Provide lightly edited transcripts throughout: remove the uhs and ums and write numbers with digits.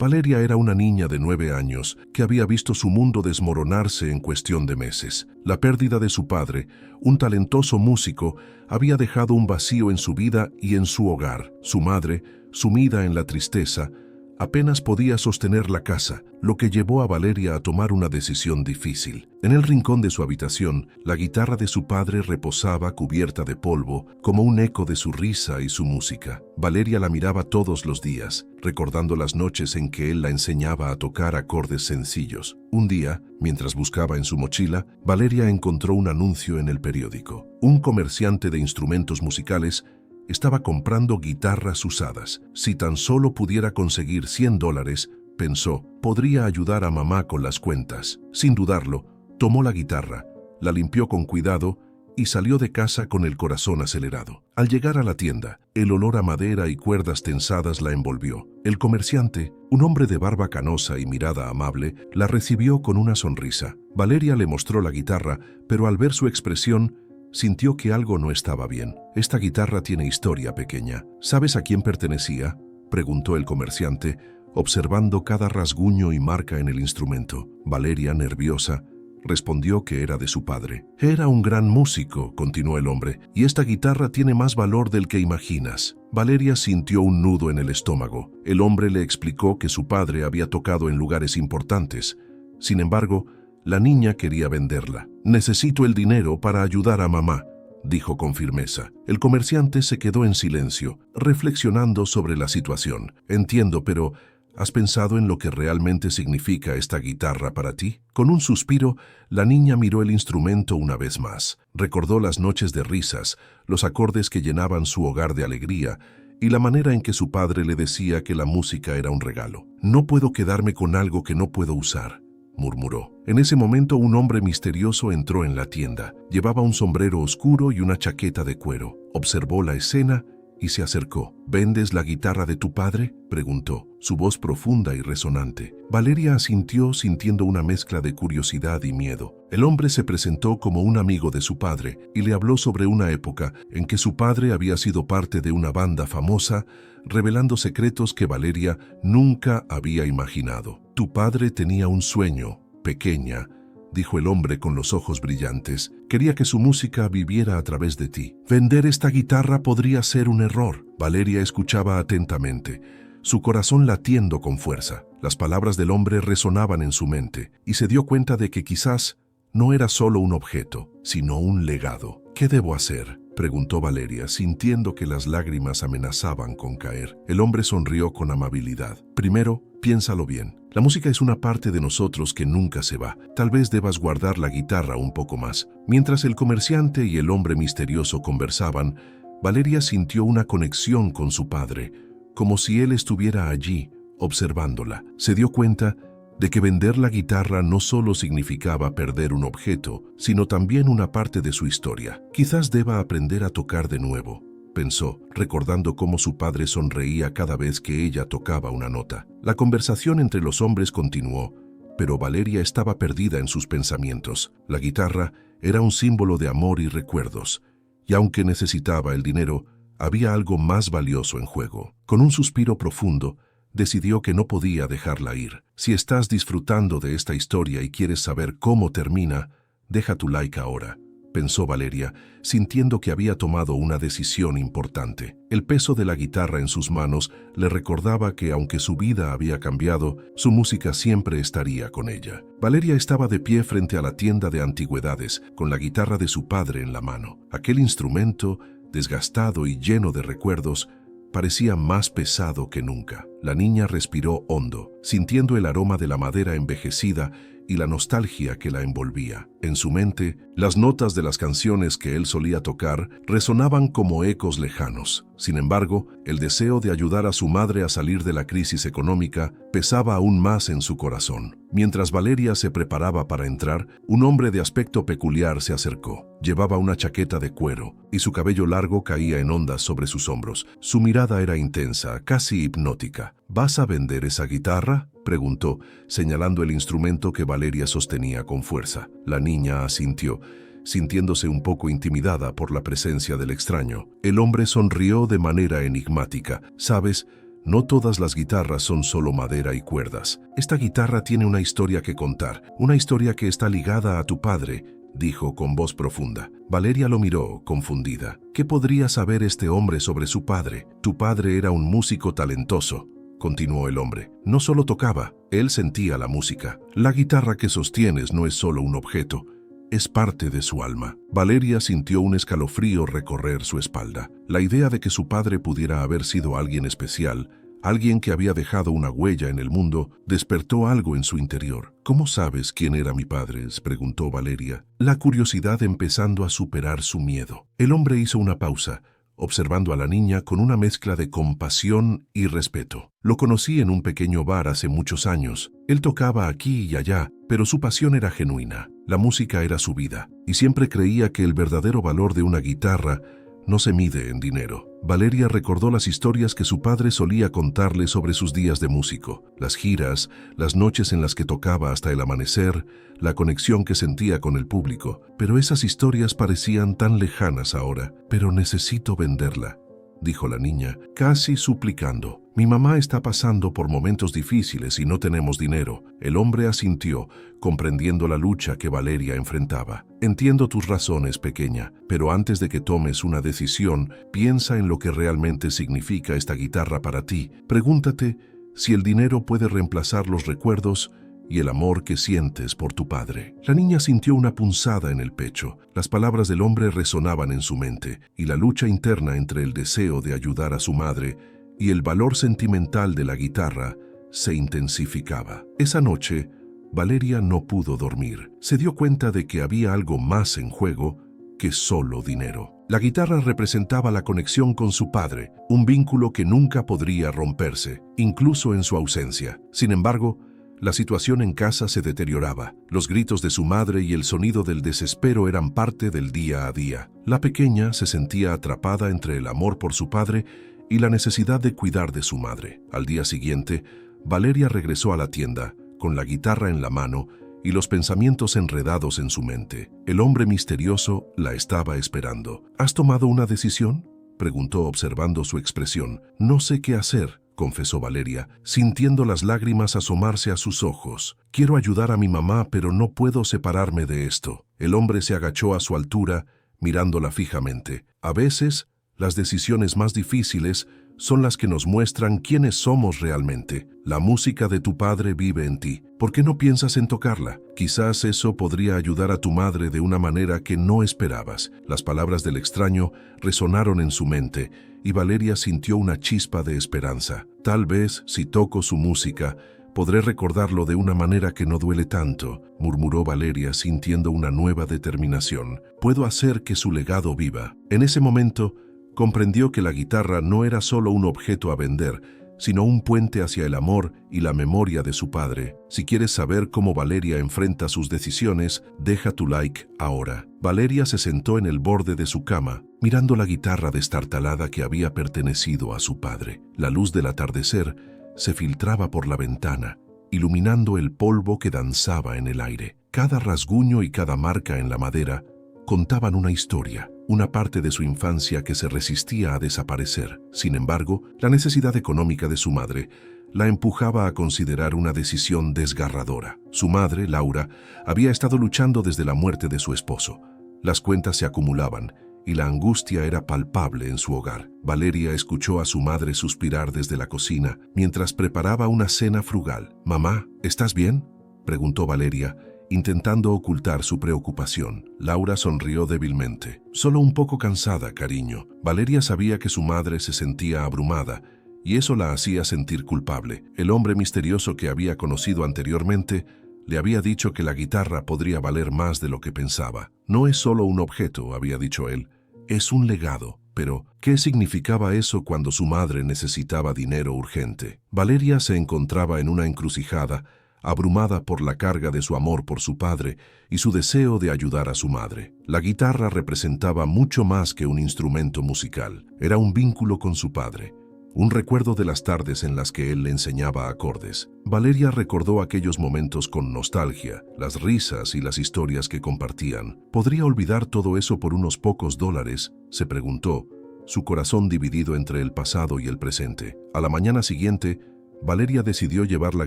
Valeria era una niña de 9 años que había visto su mundo desmoronarse en cuestión de meses. La pérdida de su padre, un talentoso músico, había dejado un vacío en su vida y en su hogar. Su madre, sumida en la tristeza, apenas podía sostener la casa, lo que llevó a Valeria a tomar una decisión difícil. En el rincón de su habitación, la guitarra de su padre reposaba cubierta de polvo, como un eco de su risa y su música. Valeria la miraba todos los días, recordando las noches en que él la enseñaba a tocar acordes sencillos. Un día, mientras buscaba en su mochila, Valeria encontró un anuncio en el periódico. Un comerciante de instrumentos musicales estaba comprando guitarras usadas. Si tan solo pudiera conseguir $100, pensó, podría ayudar a mamá con las cuentas. Sin dudarlo, tomó la guitarra, la limpió con cuidado y salió de casa con el corazón acelerado. Al llegar a la tienda, el olor a madera y cuerdas tensadas la envolvió. El comerciante, un hombre de barba canosa y mirada amable, la recibió con una sonrisa. Valeria le mostró la guitarra, pero al ver su expresión, sintió que algo no estaba bien. Esta guitarra tiene historia, pequeña. ¿Sabes a quién pertenecía?, preguntó el comerciante, observando cada rasguño y marca en el instrumento. Valeria, nerviosa, respondió que era de su padre. Era un gran músico, continuó el hombre, y esta guitarra tiene más valor del que imaginas. Valeria sintió un nudo en el estómago. El hombre le explicó que su padre había tocado en lugares importantes. Sin embargo, la niña quería venderla. Necesito el dinero para ayudar a mamá, dijo con firmeza. El comerciante se quedó en silencio, reflexionando sobre la situación. Entiendo, pero ¿has pensado en lo que realmente significa esta guitarra para ti? Con un suspiro, la niña miró el instrumento una vez más. Recordó las noches de risas, los acordes que llenaban su hogar de alegría y la manera en que su padre le decía que la música era un regalo. No puedo quedarme con algo que no puedo usar, murmuró. En ese momento un hombre misterioso entró en la tienda. Llevaba un sombrero oscuro y una chaqueta de cuero. Observó la escena y se acercó. ¿Vendes la guitarra de tu padre?, preguntó, su voz profunda y resonante. Valeria asintió, sintiendo una mezcla de curiosidad y miedo. El hombre se presentó como un amigo de su padre y le habló sobre una época en que su padre había sido parte de una banda famosa, revelando secretos que Valeria nunca había imaginado. Tu padre tenía un sueño, pequeña, dijo el hombre con los ojos brillantes. Quería que su música viviera a través de ti. Vender esta guitarra podría ser un error. Valeria escuchaba atentamente, su corazón latiendo con fuerza. Las palabras del hombre resonaban en su mente y se dio cuenta de que quizás no era solo un objeto, sino un legado. ¿Qué debo hacer?, preguntó Valeria, sintiendo que las lágrimas amenazaban con caer. El hombre sonrió con amabilidad. Primero, piénsalo bien. La música es una parte de nosotros que nunca se va. Tal vez debas guardar la guitarra un poco más. Mientras el comerciante y el hombre misterioso conversaban, Valeria sintió una conexión con su padre, como si él estuviera allí, observándola. Se dio cuenta de que vender la guitarra no solo significaba perder un objeto, sino también una parte de su historia. Quizás deba aprender a tocar de nuevo, pensó, recordando cómo su padre sonreía cada vez que ella tocaba una nota. La conversación entre los hombres continuó, pero Valeria estaba perdida en sus pensamientos. La guitarra era un símbolo de amor y recuerdos, y aunque necesitaba el dinero, había algo más valioso en juego. Con un suspiro profundo, decidió que no podía dejarla ir. Si estás disfrutando de esta historia y quieres saber cómo termina, deja tu like ahora, pensó Valeria, sintiendo que había tomado una decisión importante. El peso de la guitarra en sus manos le recordaba que, aunque su vida había cambiado, su música siempre estaría con ella. Valeria estaba de pie frente a la tienda de antigüedades, con la guitarra de su padre en la mano. Aquel instrumento, desgastado y lleno de recuerdos, parecía más pesado que nunca. La niña respiró hondo, sintiendo el aroma de la madera envejecida y la nostalgia que la envolvía. En su mente, las notas de las canciones que él solía tocar resonaban como ecos lejanos. Sin embargo, el deseo de ayudar a su madre a salir de la crisis económica pesaba aún más en su corazón. Mientras Valeria se preparaba para entrar, un hombre de aspecto peculiar se acercó. Llevaba una chaqueta de cuero y su cabello largo caía en ondas sobre sus hombros. Su mirada era intensa, casi hipnótica. ¿Vas a vender esa guitarra?, preguntó, señalando el instrumento que Valeria sostenía con fuerza. La niña asintió, sintiéndose un poco intimidada por la presencia del extraño. El hombre sonrió de manera enigmática. «Sabes, no todas las guitarras son solo madera y cuerdas. Esta guitarra tiene una historia que contar, una historia que está ligada a tu padre, dijo con voz profunda. Valeria lo miró, confundida. ¿Qué podría saber este hombre sobre su padre? Tu padre era un músico talentoso, continuó el hombre. No solo tocaba, él sentía la música. La guitarra que sostienes no es solo un objeto, es parte de su alma. Valeria sintió un escalofrío recorrer su espalda. La idea de que su padre pudiera haber sido alguien especial, alguien que había dejado una huella en el mundo, despertó algo en su interior. ¿Cómo sabes quién era mi padre?, preguntó Valeria, la curiosidad empezando a superar su miedo. El hombre hizo una pausa, observando a la niña con una mezcla de compasión y respeto. Lo conocí en un pequeño bar hace muchos años. Él tocaba aquí y allá, pero su pasión era genuina. La música era su vida, y siempre creía que el verdadero valor de una guitarra no se mide en dinero. Valeria recordó las historias que su padre solía contarle sobre sus días de músico, las giras, las noches en las que tocaba hasta el amanecer, la conexión que sentía con el público. Pero esas historias parecían tan lejanas ahora. Pero necesito venderla, dijo la niña, casi suplicando. Mi mamá está pasando por momentos difíciles y no tenemos dinero. El hombre asintió, comprendiendo la lucha que Valeria enfrentaba. Entiendo tus razones, pequeña, pero antes de que tomes una decisión, piensa en lo que realmente significa esta guitarra para ti. Pregúntate si el dinero puede reemplazar los recuerdos y el amor que sientes por tu padre. La niña sintió una punzada en el pecho. Las palabras del hombre resonaban en su mente, y la lucha interna entre el deseo de ayudar a su madre y el valor sentimental de la guitarra se intensificaba. Esa noche, Valeria no pudo dormir. Se dio cuenta de que había algo más en juego que solo dinero. La guitarra representaba la conexión con su padre, un vínculo que nunca podría romperse, incluso en su ausencia. Sin embargo, la situación en casa se deterioraba. Los gritos de su madre y el sonido del desespero eran parte del día a día. La pequeña se sentía atrapada entre el amor por su padre y la necesidad de cuidar de su madre. Al día siguiente, Valeria regresó a la tienda, con la guitarra en la mano y los pensamientos enredados en su mente. El hombre misterioso la estaba esperando. ¿Has tomado una decisión?, preguntó observando su expresión. No sé qué hacer, confesó Valeria, sintiendo las lágrimas asomarse a sus ojos. Quiero ayudar a mi mamá, pero no puedo separarme de esto. El hombre se agachó a su altura, mirándola fijamente. A veces, las decisiones más difíciles son las que nos muestran quiénes somos realmente. La música de tu padre vive en ti. ¿Por qué no piensas en tocarla? Quizás eso podría ayudar a tu madre de una manera que no esperabas. Las palabras del extraño resonaron en su mente, y Valeria sintió una chispa de esperanza. Tal vez, si toco su música, podré recordarlo de una manera que no duele tanto, murmuró Valeria sintiendo una nueva determinación. Puedo hacer que su legado viva. En ese momento, comprendió que la guitarra no era solo un objeto a vender, sino un puente hacia el amor y la memoria de su padre. Si quieres saber cómo Valeria enfrenta sus decisiones, deja tu like ahora. Valeria se sentó en el borde de su cama, mirando la guitarra destartalada que había pertenecido a su padre. La luz del atardecer se filtraba por la ventana, iluminando el polvo que danzaba en el aire. Cada rasguño y cada marca en la madera contaban una historia, una parte de su infancia que se resistía a desaparecer. Sin embargo, la necesidad económica de su madre la empujaba a considerar una decisión desgarradora. Su madre, Laura, había estado luchando desde la muerte de su esposo. Las cuentas se acumulaban y la angustia era palpable en su hogar. Valeria escuchó a su madre suspirar desde la cocina mientras preparaba una cena frugal. «Mamá, ¿estás bien?», preguntó Valeria, intentando ocultar su preocupación. Laura sonrió débilmente. «Solo un poco cansada, cariño». Valeria sabía que su madre se sentía abrumada, y eso la hacía sentir culpable. El hombre misterioso que había conocido anteriormente le había dicho que la guitarra podría valer más de lo que pensaba. «No es solo un objeto», había dicho él, «es un legado». Pero, ¿qué significaba eso cuando su madre necesitaba dinero urgente? Valeria se encontraba en una encrucijada, abrumada por la carga de su amor por su padre y su deseo de ayudar a su madre. La guitarra representaba mucho más que un instrumento musical. Era un vínculo con su padre, un recuerdo de las tardes en las que él le enseñaba acordes. Valeria recordó aquellos momentos con nostalgia, las risas y las historias que compartían. ¿Podría olvidar todo eso por unos pocos dólares?, se preguntó, su corazón dividido entre el pasado y el presente. A la mañana siguiente, Valeria decidió llevar la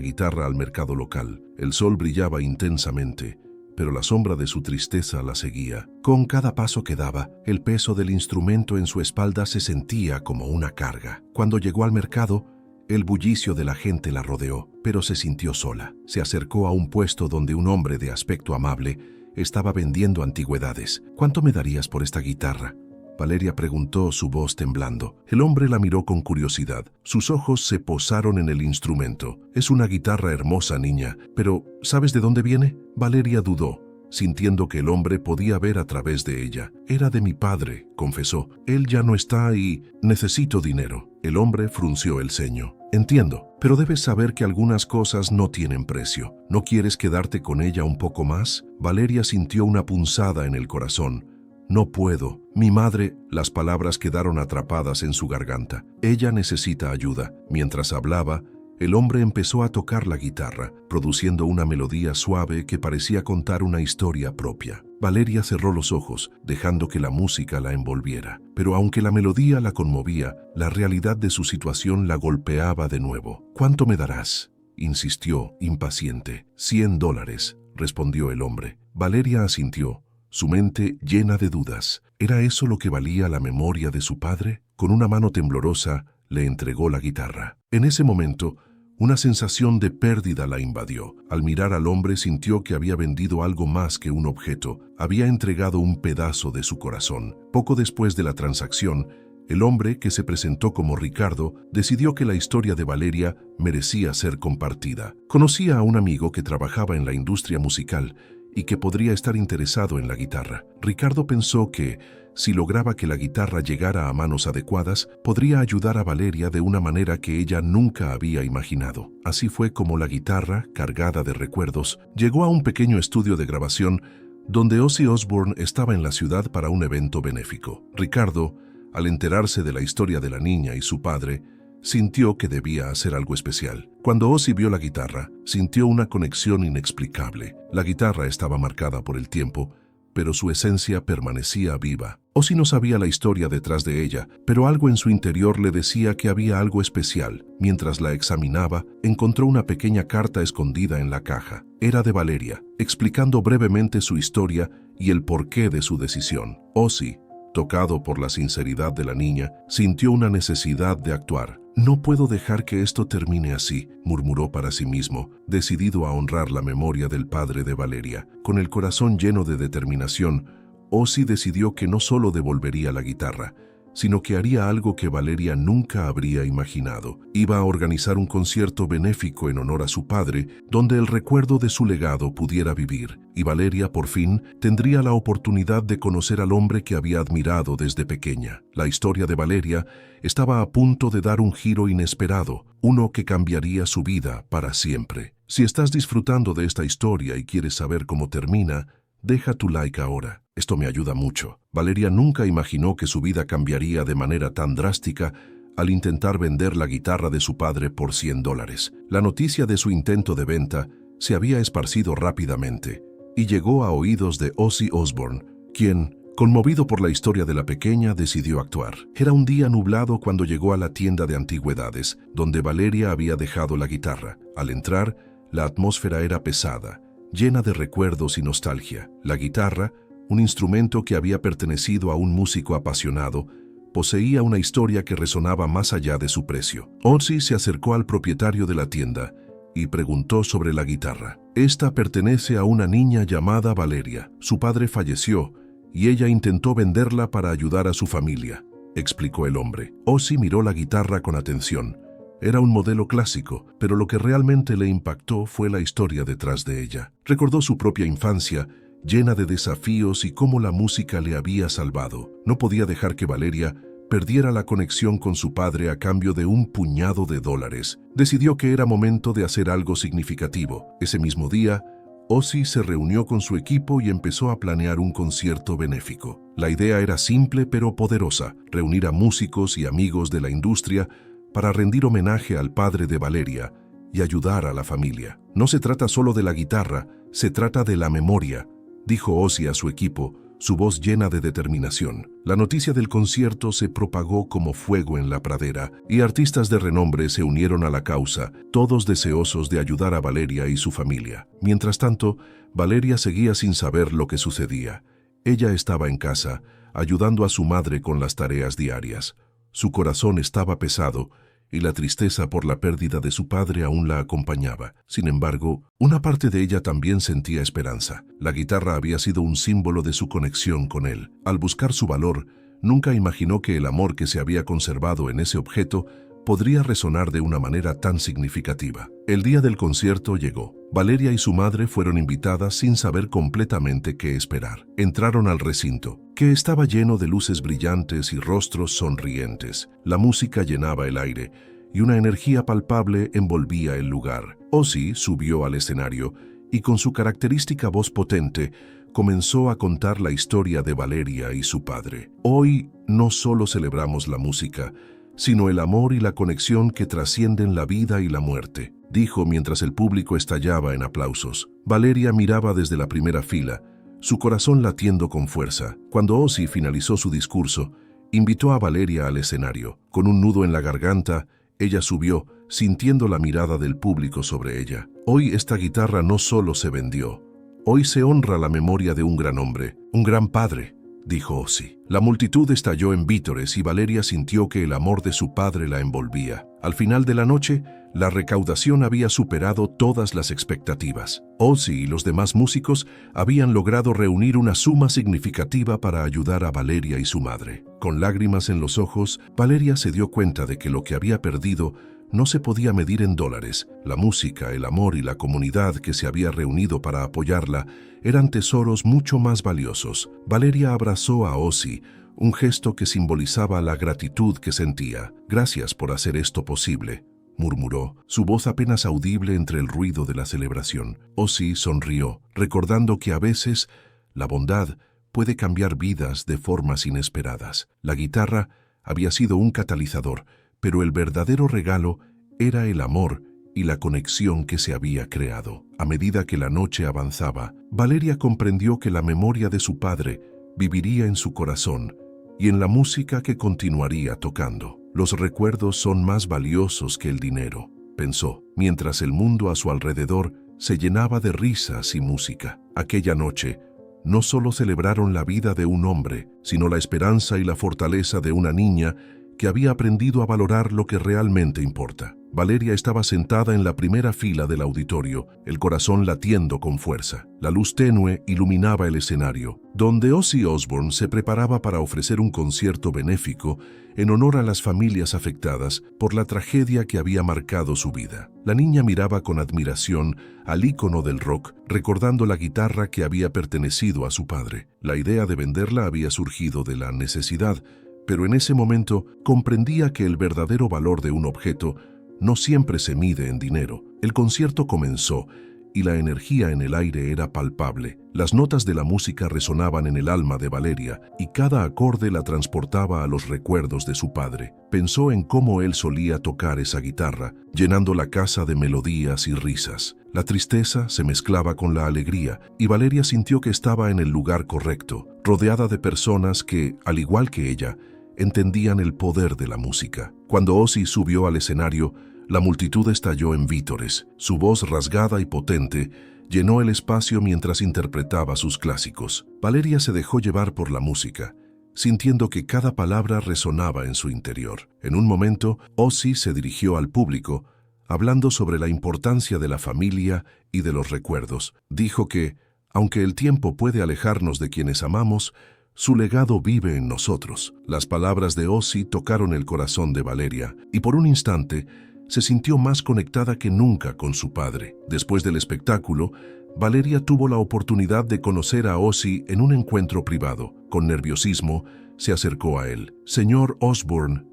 guitarra al mercado local. El sol brillaba intensamente, pero la sombra de su tristeza la seguía. Con cada paso que daba, el peso del instrumento en su espalda se sentía como una carga. Cuando llegó al mercado, el bullicio de la gente la rodeó, pero se sintió sola. Se acercó a un puesto donde un hombre de aspecto amable estaba vendiendo antigüedades. ¿Cuánto me darías por esta guitarra?, Valeria preguntó, su voz temblando. El hombre la miró con curiosidad. Sus ojos se posaron en el instrumento. Es una guitarra hermosa, niña, pero ¿sabes de dónde viene? Valeria dudó, sintiendo que el hombre podía ver a través de ella. Era de mi padre, confesó. Él ya no está y necesito dinero. El hombre frunció el ceño. Entiendo, pero debes saber que algunas cosas no tienen precio. ¿No quieres quedarte con ella un poco más? Valeria sintió una punzada en el corazón. No puedo. Mi madre, las palabras quedaron atrapadas en su garganta. Ella necesita ayuda. Mientras hablaba, el hombre empezó a tocar la guitarra, produciendo una melodía suave que parecía contar una historia propia. Valeria cerró los ojos, dejando que la música la envolviera. Pero aunque la melodía la conmovía, la realidad de su situación la golpeaba de nuevo. ¿Cuánto me darás?, insistió, impaciente. $100, respondió el hombre. Valeria asintió, su mente llena de dudas. ¿Era eso lo que valía la memoria de su padre? Con una mano temblorosa, le entregó la guitarra. En ese momento, una sensación de pérdida la invadió. Al mirar al hombre, sintió que había vendido algo más que un objeto. Había entregado un pedazo de su corazón. Poco después de la transacción, el hombre, que se presentó como Ricardo, decidió que la historia de Valeria merecía ser compartida. Conocía a un amigo que trabajaba en la industria musical y que podría estar interesado en la guitarra. Ricardo pensó que, si lograba que la guitarra llegara a manos adecuadas, podría ayudar a Valeria de una manera que ella nunca había imaginado. Así fue como la guitarra, cargada de recuerdos, llegó a un pequeño estudio de grabación donde Ozzy Osbourne estaba en la ciudad para un evento benéfico. Ricardo, al enterarse de la historia de la niña y su padre, sintió que debía hacer algo especial. Cuando Ozzy vio la guitarra, sintió una conexión inexplicable. La guitarra estaba marcada por el tiempo, pero su esencia permanecía viva. Ozzy no sabía la historia detrás de ella, pero algo en su interior le decía que había algo especial. Mientras la examinaba, encontró una pequeña carta escondida en la caja. Era de Valeria, explicando brevemente su historia y el porqué de su decisión. Ozzy, tocado por la sinceridad de la niña, sintió una necesidad de actuar. «No puedo dejar que esto termine así», murmuró para sí mismo, decidido a honrar la memoria del padre de Valeria. Con el corazón lleno de determinación, Ozzy decidió que no solo devolvería la guitarra, sino que haría algo que Valeria nunca habría imaginado. Iba a organizar un concierto benéfico en honor a su padre, donde el recuerdo de su legado pudiera vivir, y Valeria, por fin, tendría la oportunidad de conocer al hombre que había admirado desde pequeña. La historia de Valeria estaba a punto de dar un giro inesperado, uno que cambiaría su vida para siempre. Si estás disfrutando de esta historia y quieres saber cómo termina, deja tu like ahora. Esto me ayuda mucho. Valeria nunca imaginó que su vida cambiaría de manera tan drástica al intentar vender la guitarra de su padre por $100. La noticia de su intento de venta se había esparcido rápidamente y llegó a oídos de Ozzy Osbourne, quien, conmovido por la historia de la pequeña, decidió actuar. Era un día nublado cuando llegó a la tienda de antigüedades, donde Valeria había dejado la guitarra. Al entrar, la atmósfera era pesada, llena de recuerdos y nostalgia. La guitarra, un instrumento que había pertenecido a un músico apasionado, poseía una historia que resonaba más allá de su precio. Ozzy se acercó al propietario de la tienda y preguntó sobre la guitarra. «Esta pertenece a una niña llamada Valeria. Su padre falleció y ella intentó venderla para ayudar a su familia», explicó el hombre. Ozzy miró la guitarra con atención. Era un modelo clásico, pero lo que realmente le impactó fue la historia detrás de ella. Recordó su propia infancia, llena de desafíos, y cómo la música le había salvado. No podía dejar que Valeria perdiera la conexión con su padre a cambio de un puñado de dólares. Decidió que era momento de hacer algo significativo. Ese mismo día, Ozzy se reunió con su equipo y empezó a planear un concierto benéfico. La idea era simple pero poderosa: reunir a músicos y amigos de la industria para rendir homenaje al padre de Valeria y ayudar a la familia. «No se trata solo de la guitarra, se trata de la memoria», dijo Ozzy a su equipo, su voz llena de determinación. La noticia del concierto se propagó como fuego en la pradera y artistas de renombre se unieron a la causa, todos deseosos de ayudar a Valeria y su familia. Mientras tanto, Valeria seguía sin saber lo que sucedía. Ella estaba en casa, ayudando a su madre con las tareas diarias. Su corazón estaba pesado y la tristeza por la pérdida de su padre aún la acompañaba. Sin embargo, una parte de ella también sentía esperanza. La guitarra había sido un símbolo de su conexión con él. Al buscar su valor, nunca imaginó que el amor que se había conservado en ese objeto podría resonar de una manera tan significativa. El día del concierto llegó. Valeria y su madre fueron invitadas sin saber completamente qué esperar. Entraron al recinto, que estaba lleno de luces brillantes y rostros sonrientes. La música llenaba el aire y una energía palpable envolvía el lugar. Ozzy subió al escenario y con su característica voz potente comenzó a contar la historia de Valeria y su padre. Hoy no solo celebramos la música, sino el amor y la conexión que trascienden la vida y la muerte, dijo mientras el público estallaba en aplausos. Valeria miraba desde la primera fila, su corazón latiendo con fuerza. Cuando Ozzy finalizó su discurso, invitó a Valeria al escenario. Con un nudo en la garganta, ella subió, sintiendo la mirada del público sobre ella. Hoy esta guitarra no solo se vendió, hoy se honra la memoria de un gran hombre, un gran padre, dijo Ozzy. La multitud estalló en vítores y Valeria sintió que el amor de su padre la envolvía. Al final de la noche, la recaudación había superado todas las expectativas. Ozzy y los demás músicos habían logrado reunir una suma significativa para ayudar a Valeria y su madre. Con lágrimas en los ojos, Valeria se dio cuenta de que lo que había perdido no se podía medir en dólares. La música, el amor y la comunidad que se había reunido para apoyarla eran tesoros mucho más valiosos. Valeria abrazó a Ozzy, un gesto que simbolizaba la gratitud que sentía. «Gracias por hacer esto posible», murmuró, su voz apenas audible entre el ruido de la celebración. Ozzy sonrió, recordando que a veces la bondad puede cambiar vidas de formas inesperadas. La guitarra había sido un catalizador, pero el verdadero regalo era el amor y la conexión que se había creado. A medida que la noche avanzaba, Valeria comprendió que la memoria de su padre viviría en su corazón y en la música que continuaría tocando. Los recuerdos son más valiosos que el dinero, pensó, mientras el mundo a su alrededor se llenaba de risas y música. Aquella noche, no solo celebraron la vida de un hombre, sino la esperanza y la fortaleza de una niña que había aprendido a valorar lo que realmente importa. Valeria estaba sentada en la primera fila del auditorio, el corazón latiendo con fuerza. La luz tenue iluminaba el escenario, donde Ozzy Osbourne se preparaba para ofrecer un concierto benéfico en honor a las familias afectadas por la tragedia que había marcado su vida. La niña miraba con admiración al ícono del rock, recordando la guitarra que había pertenecido a su padre. La idea de venderla había surgido de la necesidad, pero en ese momento comprendía que el verdadero valor de un objeto no siempre se mide en dinero. El concierto comenzó y la energía en el aire era palpable. Las notas de la música resonaban en el alma de Valeria y cada acorde la transportaba a los recuerdos de su padre. Pensó en cómo él solía tocar esa guitarra, llenando la casa de melodías y risas. La tristeza se mezclaba con la alegría y Valeria sintió que estaba en el lugar correcto, rodeada de personas que, al igual que ella, entendían el poder de la música. Cuando Ozzy subió al escenario, la multitud estalló en vítores. Su voz rasgada y potente llenó el espacio mientras interpretaba sus clásicos. Valeria se dejó llevar por la música, sintiendo que cada palabra resonaba en su interior. En un momento, Ozzy se dirigió al público, hablando sobre la importancia de la familia y de los recuerdos. Dijo que, aunque el tiempo puede alejarnos de quienes amamos, su legado vive en nosotros. Las palabras de Ozzy tocaron el corazón de Valeria, y por un instante se sintió más conectada que nunca con su padre. Después del espectáculo, Valeria tuvo la oportunidad de conocer a Ozzy en un encuentro privado. Con nerviosismo, se acercó a él. «Señor Osbourne,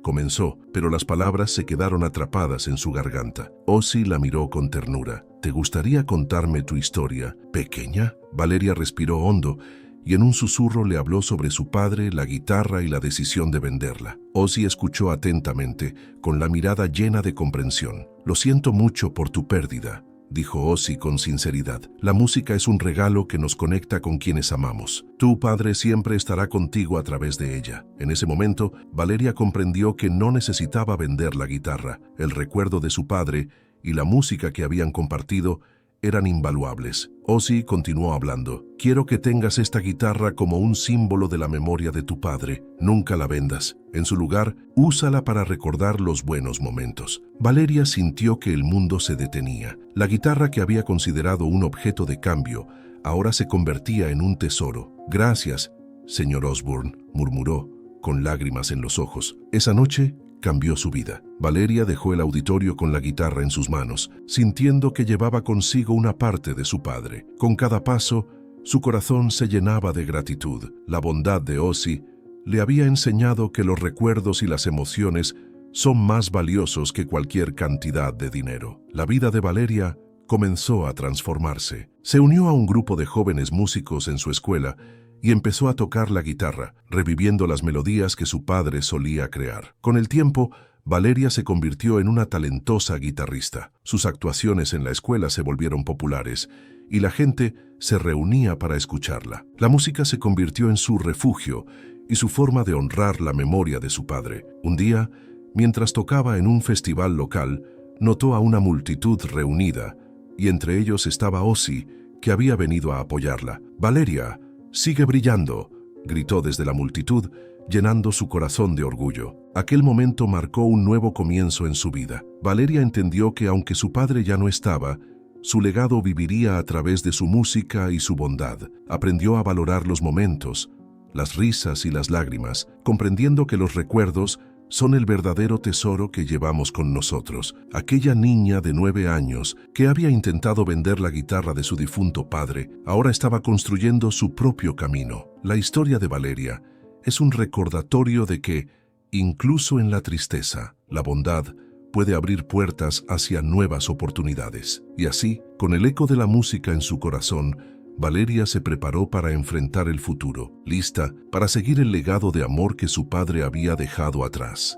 comenzó, pero las palabras se quedaron atrapadas en su garganta. Ozzy la miró con ternura. «¿Te gustaría contarme tu historia, pequeña?» Valeria respiró hondo y en un susurro le habló sobre su padre, la guitarra y la decisión de venderla. Ozzy escuchó atentamente, con la mirada llena de comprensión. «Lo siento mucho por tu pérdida», dijo Ozzy con sinceridad. La música es un regalo que nos conecta con quienes amamos. Tu padre siempre estará contigo a través de ella. En ese momento, Valeria comprendió que no necesitaba vender la guitarra. El recuerdo de su padre y la música que habían compartido eran invaluables. Ozzy continuó hablando. Quiero que tengas esta guitarra como un símbolo de la memoria de tu padre. Nunca la vendas. En su lugar, úsala para recordar los buenos momentos. Valeria sintió que el mundo se detenía. La guitarra que había considerado un objeto de cambio, ahora se convertía en un tesoro. Gracias, señor Osborne, murmuró, con lágrimas en los ojos. Esa noche cambió su vida. Valeria dejó el auditorio con la guitarra en sus manos, sintiendo que llevaba consigo una parte de su padre. Con cada paso, su corazón se llenaba de gratitud. La bondad de Ozzy le había enseñado que los recuerdos y las emociones son más valiosos que cualquier cantidad de dinero. La vida de Valeria comenzó a transformarse. Se unió a un grupo de jóvenes músicos en su escuela y empezó a tocar la guitarra, reviviendo las melodías que su padre solía crear. Con el tiempo, Valeria se convirtió en una talentosa guitarrista. Sus actuaciones en la escuela se volvieron populares y la gente se reunía para escucharla. La música se convirtió en su refugio y su forma de honrar la memoria de su padre. Un día, mientras tocaba en un festival local, notó a una multitud reunida y entre ellos estaba Ozzy, que había venido a apoyarla. «Valeria, sigue brillando», gritó desde la multitud, llenando su corazón de orgullo. Aquel momento marcó un nuevo comienzo en su vida. Valeria entendió que aunque su padre ya no estaba, su legado viviría a través de su música y su bondad. Aprendió a valorar los momentos, las risas y las lágrimas, comprendiendo que los recuerdos son el verdadero tesoro que llevamos con nosotros. Aquella niña de 9 años que había intentado vender la guitarra de su difunto padre, ahora estaba construyendo su propio camino. La historia de Valeria es un recordatorio de que, incluso en la tristeza, la bondad puede abrir puertas hacia nuevas oportunidades. Y así, con el eco de la música en su corazón, Valeria se preparó para enfrentar el futuro, lista para seguir el legado de amor que su padre había dejado atrás.